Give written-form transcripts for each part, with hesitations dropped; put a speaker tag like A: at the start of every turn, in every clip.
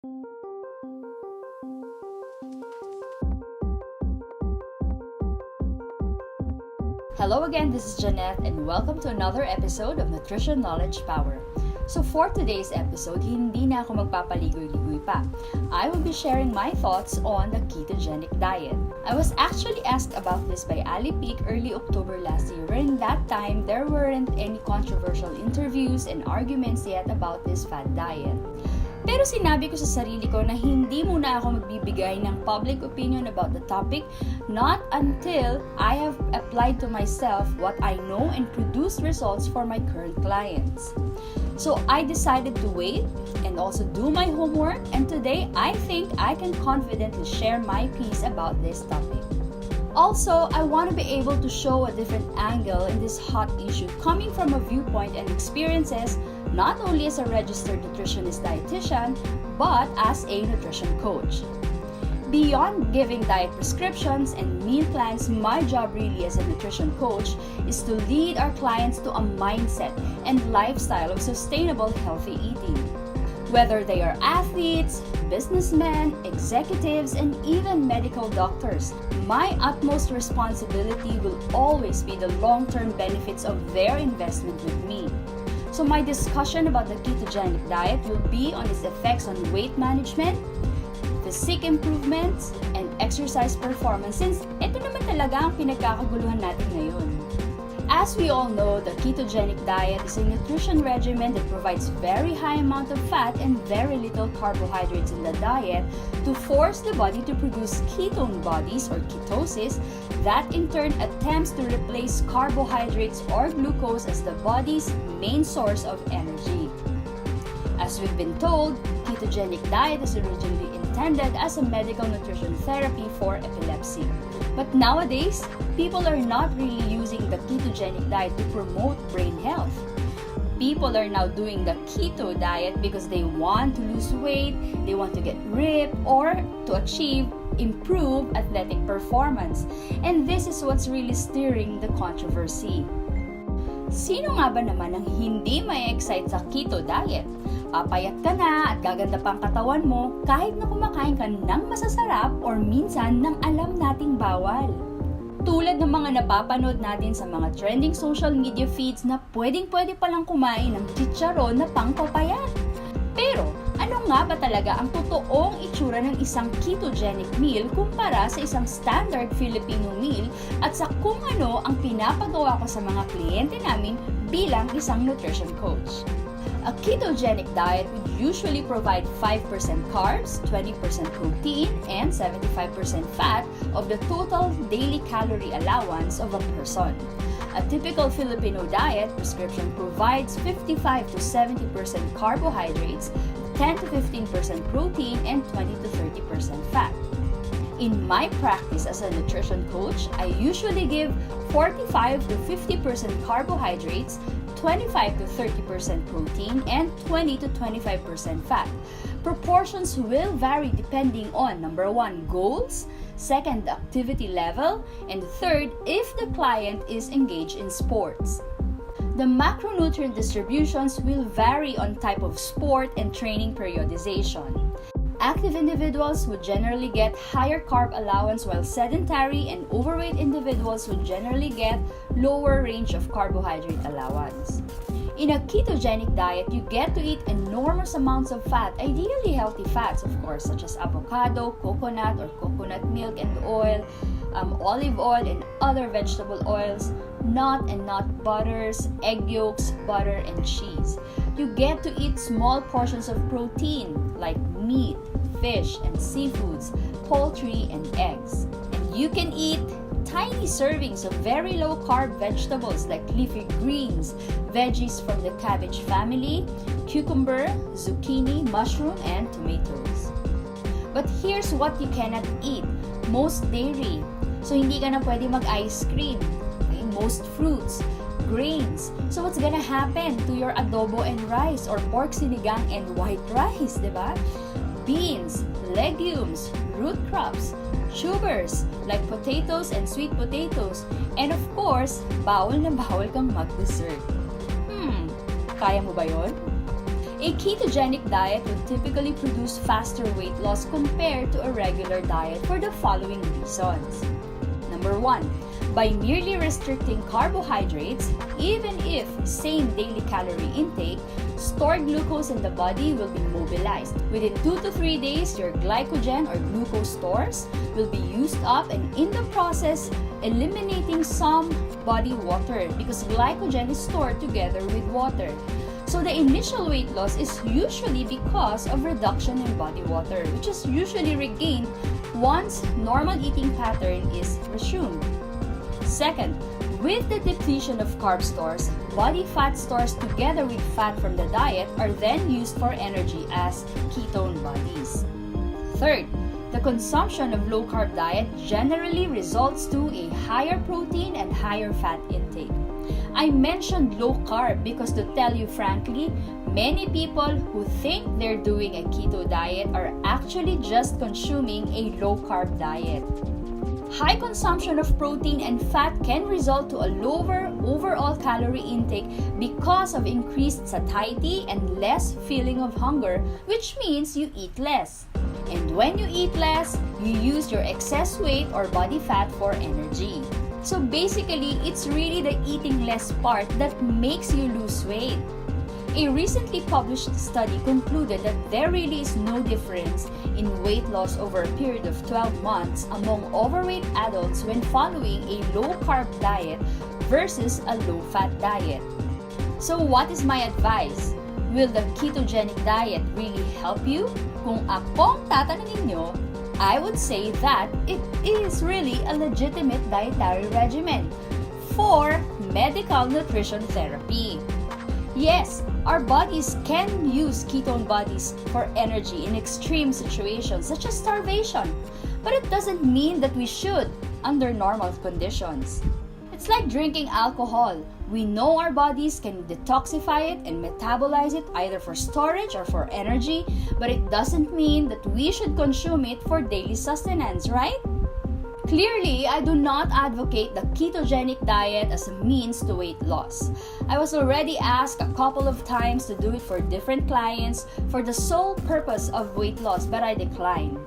A: Hello again, this is Jeaneth and welcome to another episode of Nutrition Knowledge Power. So for today's episode, hindi na ako magpapaligoy-ligoy pa. I will be sharing my thoughts on the ketogenic diet. I was actually asked about this by Ali Peak early October last year, and that time there weren't any controversial interviews and arguments yet about this fad diet. Pero sinabi ko sa sarili ko na hindi muna ako magbibigay ng public opinion about the topic not until I have applied to myself what I know and produced results for my current clients. So I decided to wait and also do my homework, and today I think I can confidently share my piece about this topic. Also, I want to be able to show a different angle in this hot issue coming from a viewpoint and experiences not only as a registered nutritionist dietitian, but as a nutrition coach. Beyond giving diet prescriptions and meal plans, my job really as a nutrition coach is to lead our clients to a mindset and lifestyle of sustainable, healthy eating. Whether they are athletes, businessmen, executives, and even medical doctors, my utmost responsibility will always be the long-term benefits of their investment with me. So my discussion about the ketogenic diet will be on its effects on weight management, physique improvements, and exercise performance, since ito naman talaga ang pinagkakaguluhan natin ngayon. As we all know, the ketogenic diet is a nutrition regimen that provides very high amount of fat and very little carbohydrates in the diet to force the body to produce ketone bodies or ketosis that in turn attempts to replace carbohydrates or glucose as the body's main source of energy. As we've been told, ketogenic diet is originally intended as a medical nutrition therapy for epilepsy. But nowadays, people are not really using the ketogenic diet to promote brain health. People are now doing the keto diet because they want to lose weight, they want to get ripped, or to achieve improved athletic performance. And this is what's really stirring the controversy. Sino nga ba naman ang hindi ma-excite sa keto diet? Papayat ka na at gaganda pang katawan mo kahit na kumakain ka ng masasarap or minsan ng alam nating bawal. Tulad ng mga napapanood natin sa mga trending social media feeds na pwedeng-pwede palang kumain ng chicharon na pangpapayat. Pero ano nga ba talaga ang totoong itsura ng isang ketogenic meal kumpara sa isang standard Filipino meal at sa kung ano ang pinapagawa ko sa mga kliyente namin bilang isang nutrition coach? A ketogenic diet would usually provide 5% carbs, 20% protein, and 75% fat of the total daily calorie allowance of a person. A typical Filipino diet prescription provides 55 to 70% carbohydrates, 10 to 15% protein, and 20 to 30% fat. In my practice as a nutrition coach, I usually give 45 to 50% carbohydrates, 25 to 30% protein, and 20 to 25% fat. Proportions will vary depending on number 1, goals, second, activity level, and third, if the client is engaged in sports. The macronutrient distributions will vary on type of sport and training periodization. Active individuals would generally get higher carb allowance, while sedentary and overweight individuals would generally get lower range of carbohydrate allowance. In a ketogenic diet, you get to eat enormous amounts of fat, ideally healthy fats, of course, such as avocado, coconut or coconut milk and oil, olive oil and other vegetable oils, nut and nut butters, egg yolks, butter, and cheese. You get to eat small portions of protein like meat, fish, and seafoods, poultry, and eggs. And you can eat tiny servings of very low-carb vegetables like leafy greens, veggies from the cabbage family, cucumber, zucchini, mushroom, and tomatoes. But here's what you cannot eat. Most dairy. So hindi ka na pwede mag-ice cream. Okay? Most fruits, grains. So what's gonna happen to your adobo and rice or pork sinigang and white rice, di ba? Beans, legumes, root crops, tubers like potatoes and sweet potatoes, and of course, bawal na bawal kang mag-dessert. Kaya mo ba yon? A ketogenic diet will typically produce faster weight loss compared to a regular diet for the following reasons. Number 1, by merely restricting carbohydrates, even if same daily calorie intake, stored glucose in the body will be mobilized. Within 2 to 3 days, your glycogen or glucose stores will be used up, and in the process, eliminating some body water because glycogen is stored together with water. So the initial weight loss is usually because of reduction in body water, which is usually regained once normal eating pattern is resumed. Second, with the depletion of carb stores, body fat stores together with fat from the diet are then used for energy as ketone bodies. Third, the consumption of low-carb diet generally results to a higher protein and higher fat intake. I mentioned low-carb because, to tell you frankly, many people who think they're doing a keto diet are actually just consuming a low-carb diet. High consumption of protein and fat can result to a lower overall calorie intake because of increased satiety and less feeling of hunger, which means you eat less. And when you eat less, you use your excess weight or body fat for energy. So basically, it's really the eating less part that makes you lose weight. A recently published study concluded that there really is no difference in weight loss over a period of 12 months among overweight adults when following a low-carb diet versus a low-fat diet. So what is my advice? Will the ketogenic diet really help you? Kung akong tatanungin nyo, I would say that it is really a legitimate dietary regimen for medical nutrition therapy. Yes, our bodies can use ketone bodies for energy in extreme situations such as starvation, but it doesn't mean that we should under normal conditions. It's like drinking alcohol. We know our bodies can detoxify it and metabolize it either for storage or for energy, but it doesn't mean that we should consume it for daily sustenance, right? Clearly, I do not advocate the ketogenic diet as a means to weight loss. I was already asked a couple of times to do it for different clients for the sole purpose of weight loss, but I declined.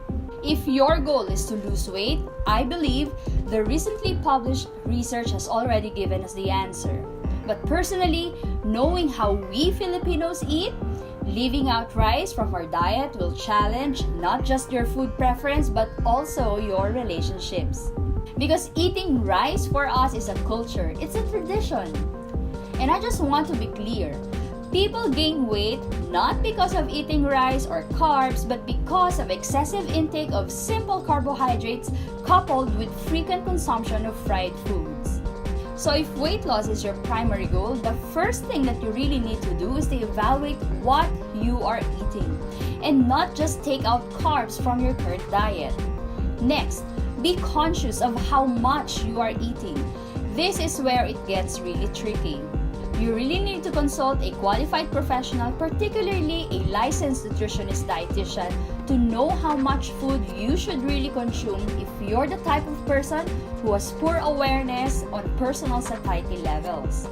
A: If your goal is to lose weight, I believe the recently published research has already given us the answer. But personally, knowing how we Filipinos eat, leaving out rice from our diet will challenge not just your food preference but also your relationships. Because eating rice for us is a culture, it's a tradition. And I just want to be clear, people gain weight not because of eating rice or carbs but because of excessive intake of simple carbohydrates coupled with frequent consumption of fried foods. So if weight loss is your primary goal, the first thing that you really need to do is to evaluate what you are eating and not just take out carbs from your current diet. Next, be conscious of how much you are eating. This is where it gets really tricky. You really need to consult a qualified professional, particularly a licensed nutritionist dietitian, to know how much food you should really consume if you're the type of person who has poor awareness on personal satiety levels.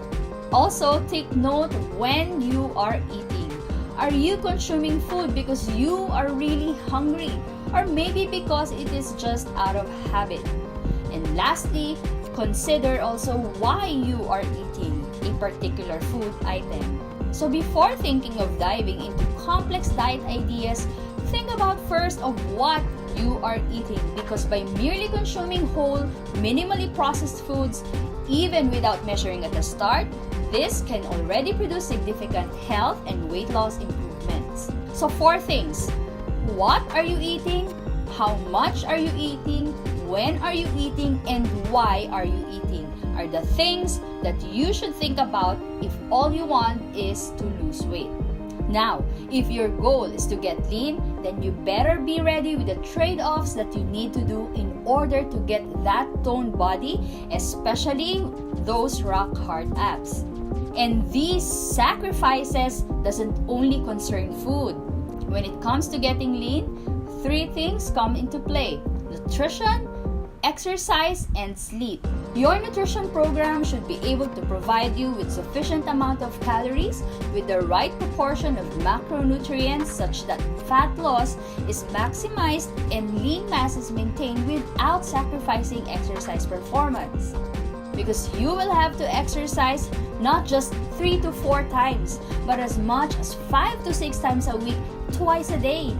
A: Also, take note when you are eating. Are you consuming food because you are really hungry, or maybe because it is just out of habit? And lastly, consider also why you are eating a particular food item. So before thinking of diving into complex diet ideas, think about first of what you are eating, because by merely consuming whole, minimally processed foods, even without measuring at the start, this can already produce significant health and weight loss improvements. So 4 things. What are you eating? How much are you eating? When are you eating? And why are you eating? Are the things that you should think about if all you want is to lose weight. Now, if your goal is to get lean, then you better be ready with the trade-offs that you need to do in order to get that toned body, especially those rock-hard abs. And these sacrifices doesn't only concern food. When it comes to getting lean, 3 things come into play: nutrition, exercise, and sleep. Your nutrition program should be able to provide you with sufficient amount of calories with the right proportion of macronutrients such that fat loss is maximized and lean mass is maintained without sacrificing exercise performance. Because you will have to exercise not just 3 to 4 times, but as much as 5 to 6 times a week, twice a day.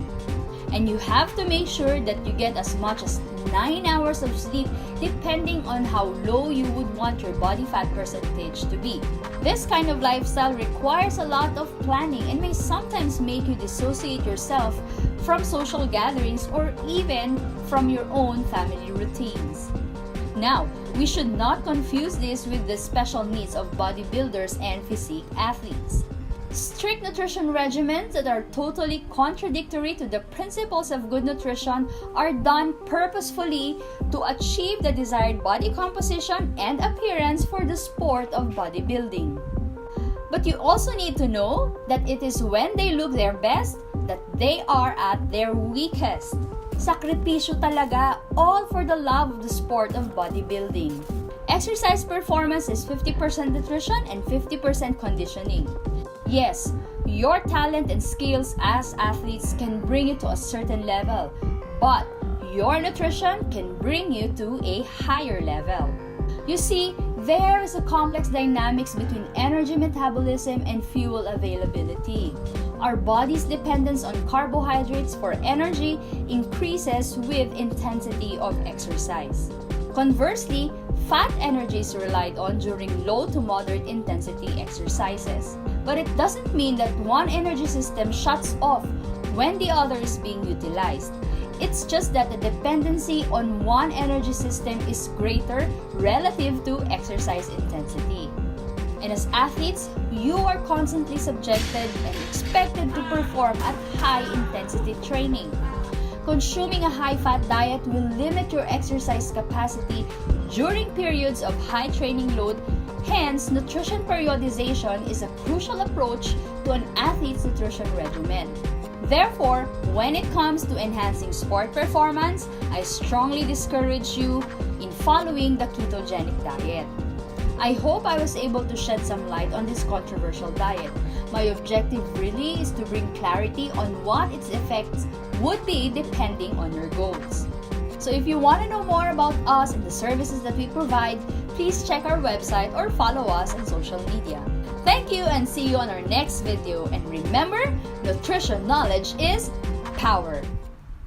A: And you have to make sure that you get as much as 9 hours of sleep depending on how low you would want your body fat percentage to be. This kind of lifestyle requires a lot of planning and may sometimes make you dissociate yourself from social gatherings or even from your own family routines. Now, we should not confuse this with the special needs of bodybuilders and physique athletes. Strict nutrition regimens that are totally contradictory to the principles of good nutrition are done purposefully to achieve the desired body composition and appearance for the sport of bodybuilding. But you also need to know that it is when they look their best that they are at their weakest. Sakripisyo talaga, all for the love of the sport of bodybuilding. Exercise performance is 50% nutrition and 50% conditioning. Yes, your talent and skills as athletes can bring you to a certain level, but your nutrition can bring you to a higher level. You see, there is a complex dynamics between energy metabolism and fuel availability. Our body's dependence on carbohydrates for energy increases with intensity of exercise. Conversely, fat energy is relied on during low to moderate intensity exercises. But it doesn't mean that one energy system shuts off when the other is being utilized. It's just that the dependency on one energy system is greater relative to exercise intensity. And as athletes, you are constantly subjected and expected to perform at high intensity training. Consuming a high-fat diet will limit your exercise capacity during periods of high training load. Hence, nutrition periodization is a crucial approach to an athlete's nutrition regimen. Therefore, when it comes to enhancing sport performance, I strongly discourage you in following the ketogenic diet. I hope I was able to shed some light on this controversial diet. My objective really is to bring clarity on what its effects would be depending on your goals. So if you want to know more about us and the services that we provide, please check our website or follow us on social media. Thank you and see you on our next video. And remember, nutrition knowledge is power.